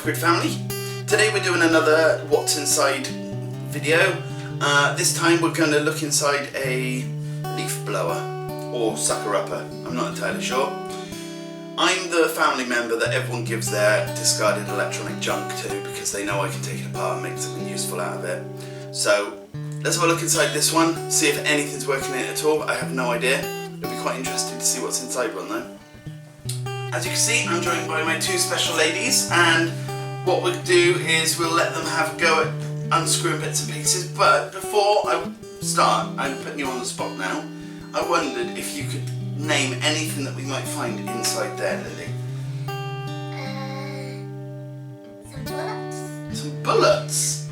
Grid family. Today we're doing another what's inside video. This time we're going to look inside a leaf blower or sucker-upper, I'm not entirely sure. I'm the family member that everyone gives their discarded electronic junk to because they know I can take it apart and make something useful out of it. So let's have a look inside this one, see if anything's working in it at all. I have no idea. It'll be quite interesting to see what's inside one though. As you can see, I'm joined by my two special ladies, and what we'll do is we'll let them have a go at unscrewing bits and pieces, but before I start, I'm putting you on the spot now. I wondered if you could name anything that we might find inside there, Lily. Some bullets. Some bullets?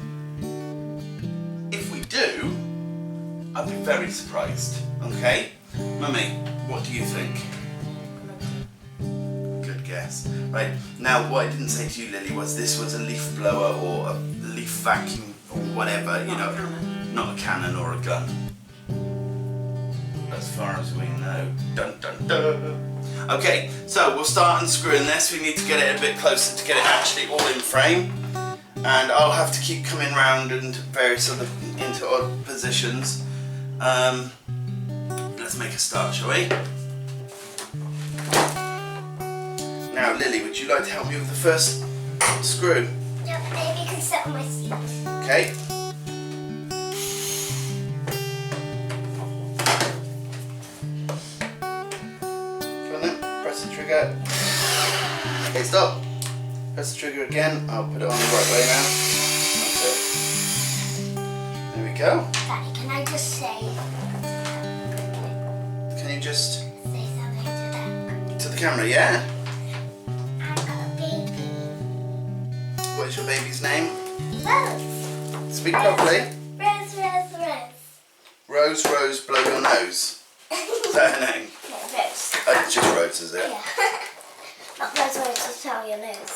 If we do, I'd be very surprised. Okay? Mummy, what do you think? Good guess. Right, now what I didn't say to you, Lily, was this was a leaf blower or a leaf vacuum or whatever, you know, not a cannon or a gun. As far as we know. Dun dun dun. Okay, so we'll start unscrewing this. We need to get it a bit closer to get it actually all in frame. And I'll have to keep coming round and various other into odd positions. Let's make a start, shall we? Now, Lily, would you like to help me with the first screw? Yeah, maybe you can sit on my seat. Okay. Go on then, press the trigger. Okay, stop. Press the trigger again. I'll put it on the right way now. That's it. There we go. Daddy, can I just say? Can you just Say something to them. to the camera? Yeah. I've got a baby. What is your baby's name? Rose. Speak properly. Rose, Rose, Rose. Rose, Rose, blow your nose. Is that her name? No, Rose. It's just Rose, is it? Yeah. Not Rose, Rose to tell your nose.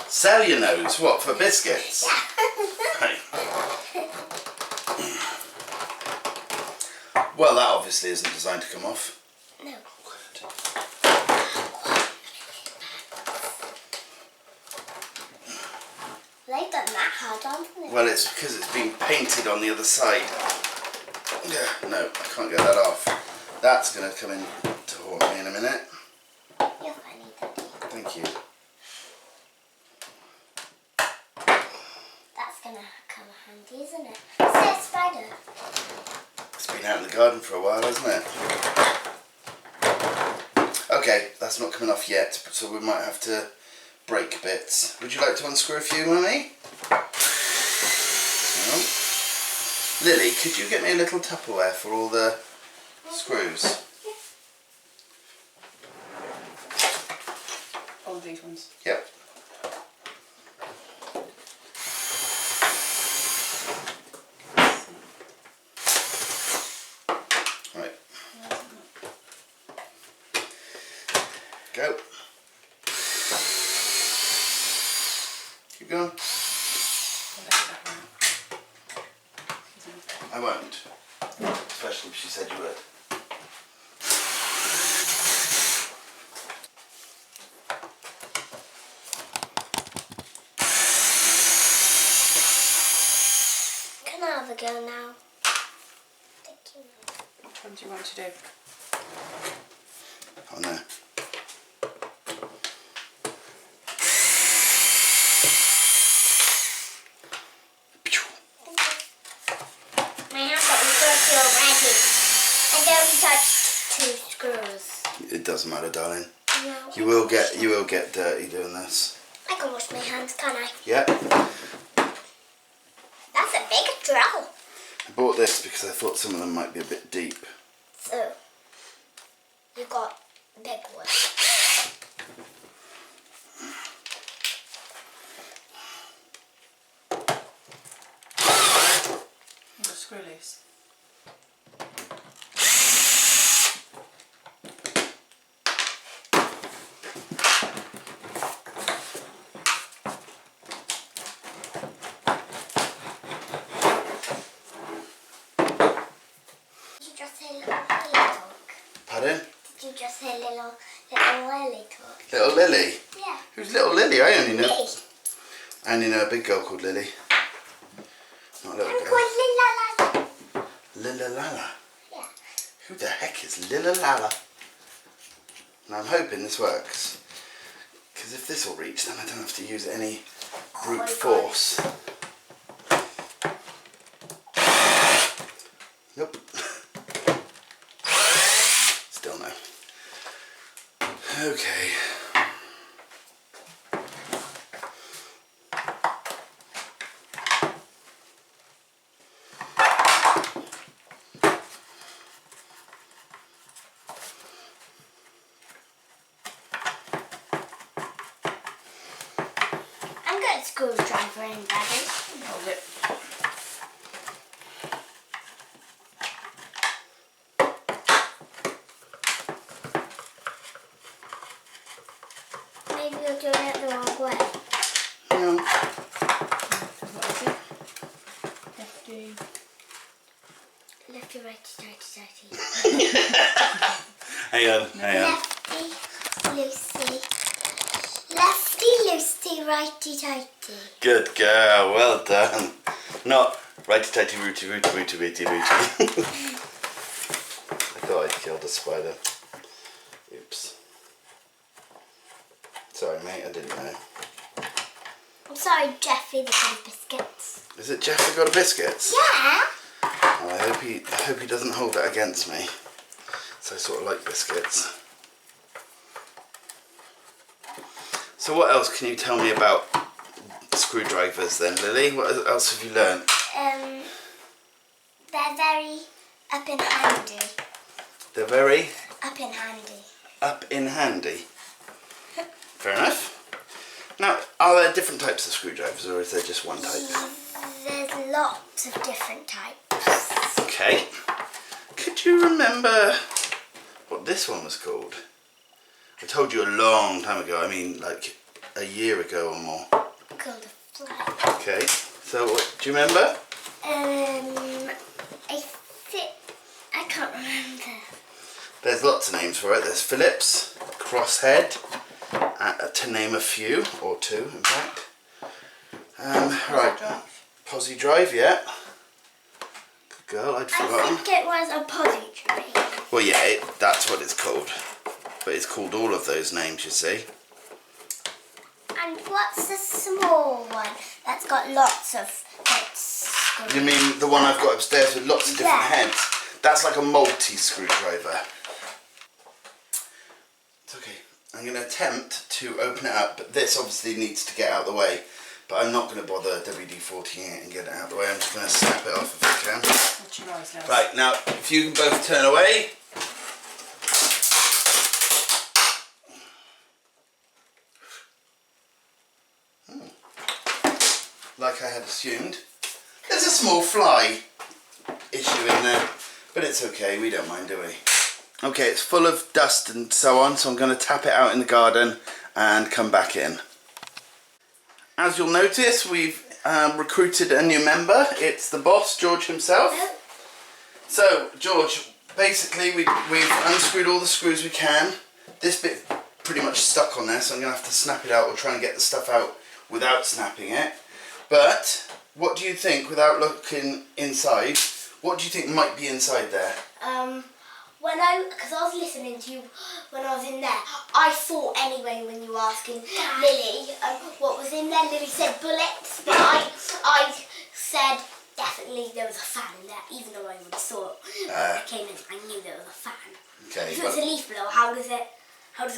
Sell your nose? What, for biscuits? Yeah. Right. Well, that obviously isn't designed to come off. No. Good. They've done that hard, haven't they? Well, it's because it's been painted on the other side. No, I can't get that off. That's going to come in to haunt me in a minute. You're funny, Daddy. Thank you. That's gonna come handy, isn't it? Is it a spider? It's been out in the garden for a while, hasn't it? Okay, that's not coming off yet, so we might have to break bits. Would you like to unscrew a few, Mummy? No. Lily, could you get me a little Tupperware for all the screws? All these ones. Yep. Right. Go. Keep going. I won't. Especially if she said you would. Can I have a go now? Thank you. Which one do you want to do? On there. My hands got dirty already. I don't touch two screws. It doesn't matter, darling. No. You will get dirty doing this. I can wash my hands, can't I? Yep. That's a big drill. I bought this because I thought some of them might be a bit deep. So, you got a big one. The screw loose. Did you just say little Lily talk? Pardon? Did you just say little Lily talk? Little Lily? Yeah. Who's little Lily? I only know. Me. And you know a big girl called Lily. Not a little I'm girl. called Lila Lala. Lila Lala. Yeah. Who the heck is Lila Lala? Now I'm hoping this works. Because if this will reach, then I don't have to use any brute force. Nope. Still no. Okay. I'm going to screwdriver in, Daddy. Hold it. Maybe you're doing it the wrong way. No. What is it? Lefty. Lefty, righty, tighty, tighty. Hang on. Lefty, loosey. Lefty, loosey, righty, tighty. Good girl, well done. Not righty tighty rooty rooty rooty rooty rooty. I thought I'd killed a spider. Oops. Sorry mate, I didn't know. I'm sorry, Jeffy, the kind of biscuits. Is it Jeff that got a biscuits? Yeah. Oh, I hope he doesn't hold it against me. So I sort of like biscuits. So what else can you tell me about screwdrivers then, Lily? What else have you learnt? They're very up in handy. They're very Up in handy. up in handy. Fair enough. Now, are there different types of screwdrivers or is there just one type? There's lots of different types. Okay. Could you remember what this one was called? I told you a long time ago, I mean like a year ago or more. Called a fly. Okay, so what, do you remember? I can't remember. There's lots of names for it. There's Phillips, Crosshead, to name a few, or two in fact. Right, Posy Drive, yeah. Good girl, I'd I forgotten. think it was a positron. Well yeah, that's what it's called. But it's called all of those names, you see. And what's the small one that's got lots of heads? You mean the one I've got upstairs with lots of different Yeah. heads? That's like a multi-screwdriver. It's okay. I'm going to attempt to open it up, but this obviously needs to get out of the way. But I'm not going to bother WD-40ing it and get it out of the way. I'm just going to snap it off if I can. What's your eyes, Les? Right, now, if you can both turn away. Like I had assumed. There's a small fly issue in there, but it's okay, we don't mind, do we? Okay, it's full of dust and so on, so I'm going to tap it out in the garden and come back in. As you'll notice, we've recruited a new member. It's the boss, George himself. So, George, basically we've unscrewed all the screws we can. This bit pretty much stuck on there, so I'm going to have to snap it out or try and get the stuff out without snapping it. But, what do you think, without looking inside, what do you think might be inside there? Because I was listening to you when I was in there, I thought anyway when you were asking Lily what was in there, Lily said bullets, but I said definitely there was a fan in there, even though I already saw it. When I came in, I knew there was a fan. Okay, If it's a leaf blower, how does it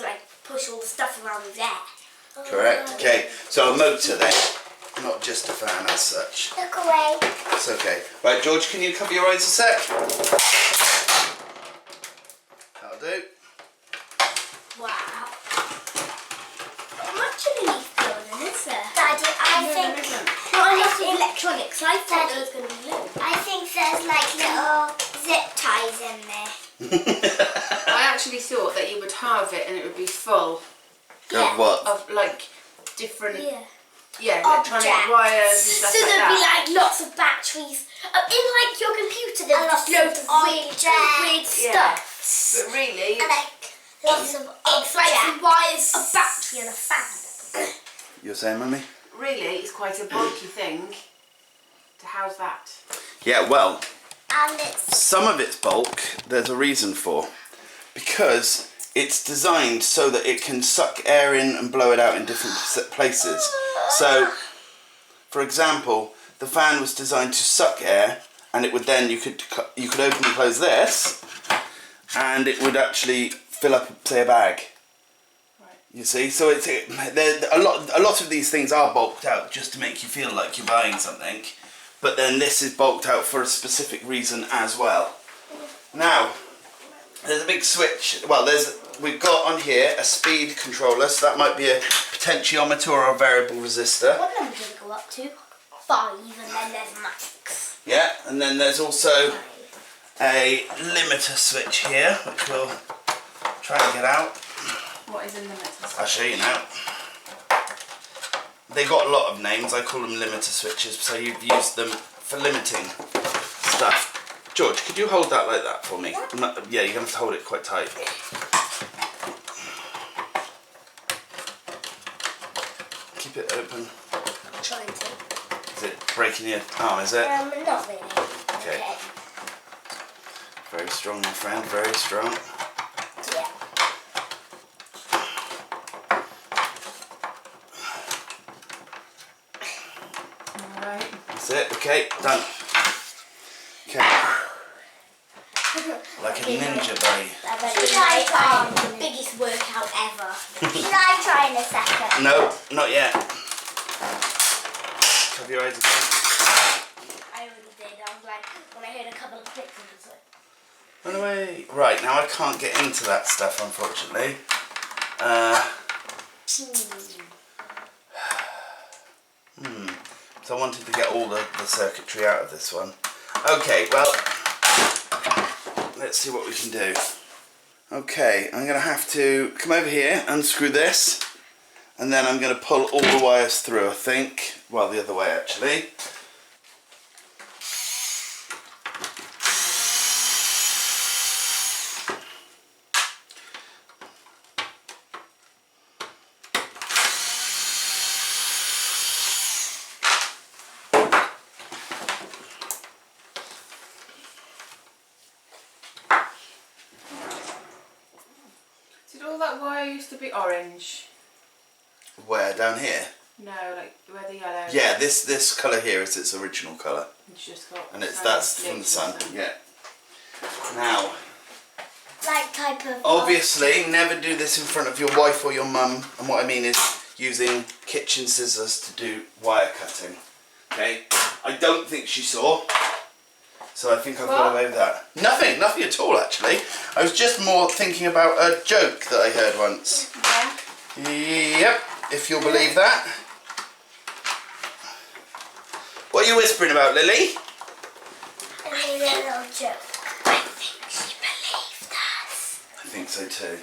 like push all the stuff around the air? correct. Okay, so a motor then, not just a fan as such. Look away. It's okay. Right, George, can you cover your eyes a sec? That'll do. Wow. Not much of a leaf blower, is there? Daddy, I think... Not enough of electronics. I thought there was going to be little. I think there's like little zip ties in there. I actually thought that you would have it and it would be full Of what? of like different Yeah. electronic Objects. wires and stuff So like there'd be that. like lots of batteries. In like your computer, there's just loads of weird stuff. But really, And like lots of objects. Like wires, a battery and a fan. You're saying, Mummy? really it's quite a bulky thing to house that. Yeah, well, And it's some of its bulk there's a reason for. Because it's designed so that it can suck air in and blow it out in different places. So, for example, the fan was designed to suck air, and it would then you could open and close this, and it would actually fill up, say, a bag. Right. You see, so it's a lot of these things are bulked out just to make you feel like you're buying something, but then this is bulked out for a specific reason as well. Now, there's a big switch. Well, we've got on here a speed controller, so that might be a potentiometer or a variable resistor. what number did it go up to? 5, and then there's max. Yeah, and then there's also a limiter switch here, which we'll try and get out. What is a limiter? I'll show you now. They've got a lot of names. I call them limiter switches, so you've used them for limiting stuff. George, could you hold that like that for me? Yeah, you're going to have to hold it quite tight. Keep it open. I'm trying to. Is it breaking your arm, is it? Not really. Okay. Very strong, my friend, very strong. Yeah. Alright. That's it, okay, done. Okay. Like a ninja buddy. Should I try the biggest workout ever? Should I try in a second? No, not yet. Have your eyes open. I already did. I was like, when I heard a couple of clicks, I was like, Run away. Right, now I can't get into that stuff, unfortunately. So I wanted to get all the circuitry out of this one. Okay, well, let's see what we can do. Okay, I'm going to have to come over here, unscrew this, and then I'm going to pull all the wires through, I think. Well, the other way, actually. Did all that wire used to be orange? Where? Down here? No, like where the yellow. Yeah, this colour here is its original colour. It's just got. And that's from the sun. Yeah. Now, like type of. obviously, never do this in front of your wife or your mum. And what I mean is using kitchen scissors to do wire cutting. Okay? I don't think she saw. So I think I've got away with that. Nothing at all, actually. I was just more thinking about a joke that I heard once. Yeah. Yep, if you'll believe that. What are you whispering about, Lily? I made a little joke. I think she believed us. I think so too.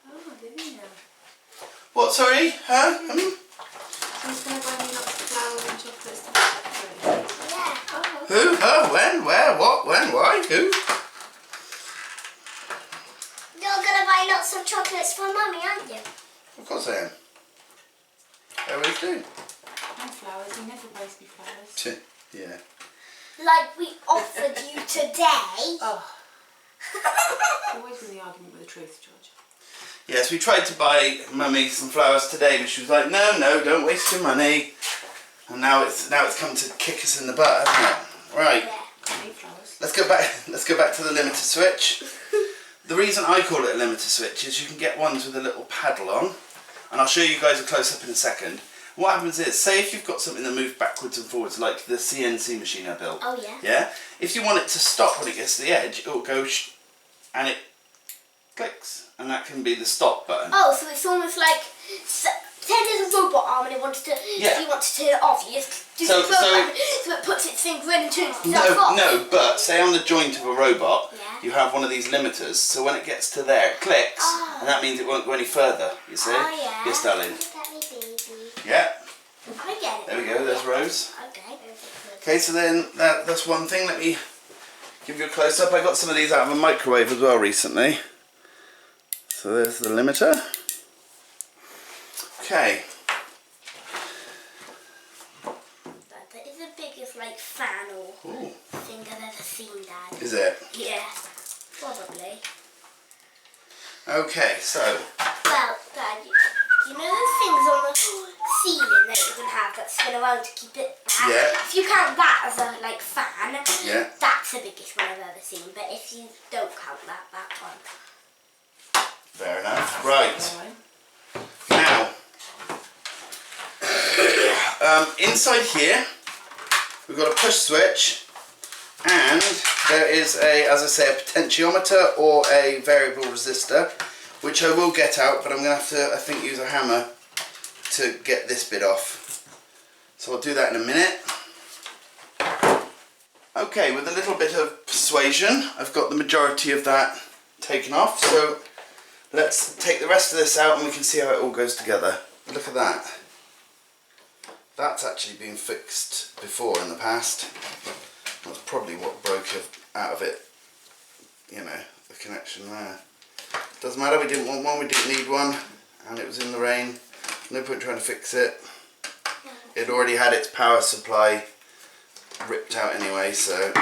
Oh, didn't you? What, sorry? Huh? She's going to buy me lots of flowers and chocolates to put. Yeah. Oh. Who? Her? When? Where? What? When? Why? Who? You're gonna buy lots of chocolates for Mummy, aren't you? Of course I am. I always do. And flowers. You never waste me flowers. Yeah. Like we offered you today. Oh. Always win the argument with the truth, George. Yes, we tried to buy Mummy some flowers today, but she was like, no, don't waste your money. And now it's come to kick us in the butt, hasn't it? Right. Yeah. I need flowers. Let's go back to the limiter switch. The reason I call it a limiter switch is you can get ones with a little paddle on, and I'll show you guys a close up in a second. What happens is, say if you've got something that moves backwards and forwards, like the CNC machine I built. Oh yeah. Yeah? If you want it to stop when it gets to the edge, it will go and it clicks, and that can be the stop button. Oh, so it's almost like say there's a robot arm and it wants to. Yeah. If you want to turn it off, you just do So- the button, so it puts its finger in and turns itself No, off. no, but say on the joint of a robot, Yeah. you have one of these limiters, so when it gets to there, it clicks, Oh. and that means it won't go any further, you see? Oh yeah. Yes, darling. Look at me, baby. Yeah, I get it. there we go, there's Rose. Okay. Okay, so then that's one thing. Let me give you a close-up. I got some of these out of a microwave as well recently. So there's the limiter. Okay. That is the biggest like fan or thing I've ever seen, Dad. Is it? Yeah, probably. Okay, so. Well, Dad, you know those things on the ceiling that you can have that spin around to keep it back? Yeah. If you count that as a like fan, yeah. that's the biggest one I've ever seen. But if you don't count that one. Fair enough. Right. Now, inside here, we've got a push switch, and there is a, as I say, a potentiometer or a variable resistor, which I will get out, but I'm going to have to, I think, use a hammer to get this bit off. So I'll do that in a minute. Okay, with a little bit of persuasion, I've got the majority of that taken off, so let's take the rest of this out and we can see how it all goes together. Look at that. That's actually been fixed before in the past. That's probably what broke out of it, you know, the connection there. Doesn't matter, we didn't want one, we didn't need one, and it was in the rain. No point trying to fix it. It already had its power supply ripped out anyway, so.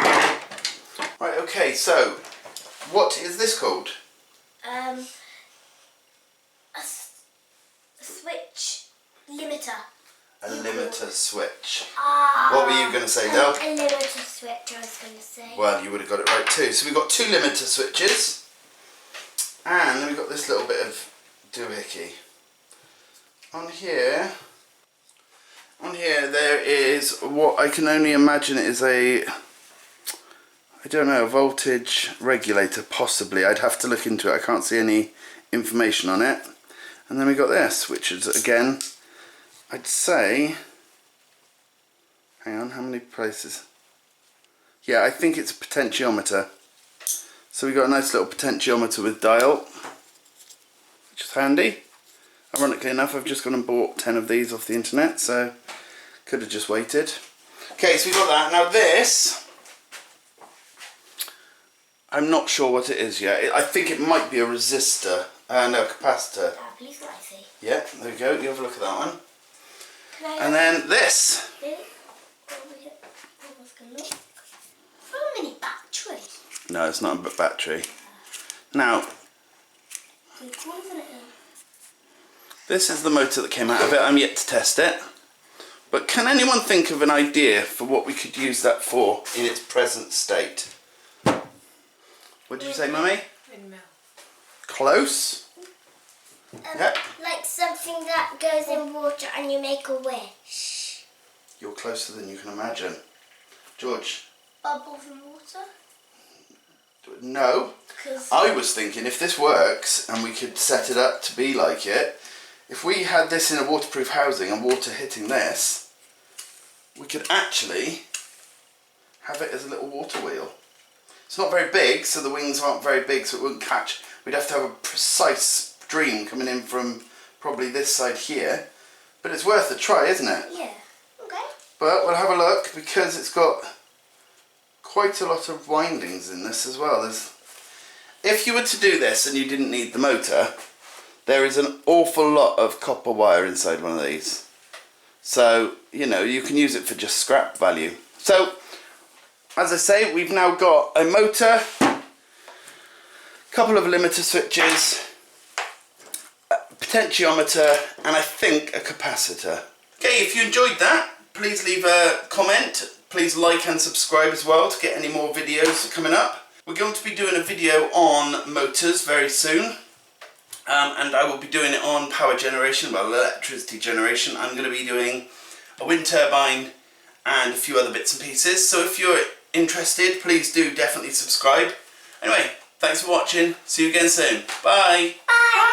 Right, okay, so what is this called? A switch limiter. A limiter switch. Ah. What were you going to say, Del? A limiter switch, I was going to say. Well, you would have got it right too. So we've got two limiter switches, and then we've got this little bit of doohickey. On here there is what I can only imagine is a, I don't know, a voltage regulator, possibly. I'd have to look into it. I can't see any information on it. And then we got this, which is, again, I'd say, hang on, how many places? Yeah, I think it's a potentiometer. So we got a nice little potentiometer with dial, which is handy. Ironically enough, I've just gone and bought 10 of these off the internet, so could have just waited. Okay, so we got that. Now this, I'm not sure what it is yet. I think it might be a resistor, no, capacitor. Please let me see. Yeah, there we go. You have a look at that one. And then this. A mini battery. No, it's not a battery. Now, this is the motor that came out of it. I'm yet to test it. But can anyone think of an idea for what we could use that for in its present state? What did you say, Mummy? Windmill. Close. Yep. Like something that goes in water and you make a wish. You're closer than you can imagine. George? Bubbles in water? No. I was thinking if this works and we could set it up to be like it, if we had this in a waterproof housing and water hitting this, we could actually have it as a little water wheel. It's not very big, so the wings aren't very big, so it wouldn't catch. We'd have to have a precise stream coming in from probably this side here, but it's worth a try, isn't it? Yeah. Okay. But we'll have a look because it's got quite a lot of windings in this as well. If you were to do this and you didn't need the motor, there is an awful lot of copper wire inside one of these. So, you know, you can use it for just scrap value. So, as I say, we've now got a motor, a couple of limiter switches, a potentiometer, and I think a capacitor. Okay, if you enjoyed that, please leave a comment. Please like and subscribe as well to get any more videos coming up. We're going to be doing a video on motors very soon. And I will be doing it on power generation, well, electricity generation. I'm going to be doing a wind turbine and a few other bits and pieces. So if you're interested, please do definitely subscribe. Anyway, thanks for watching. See you again soon. Bye. Bye.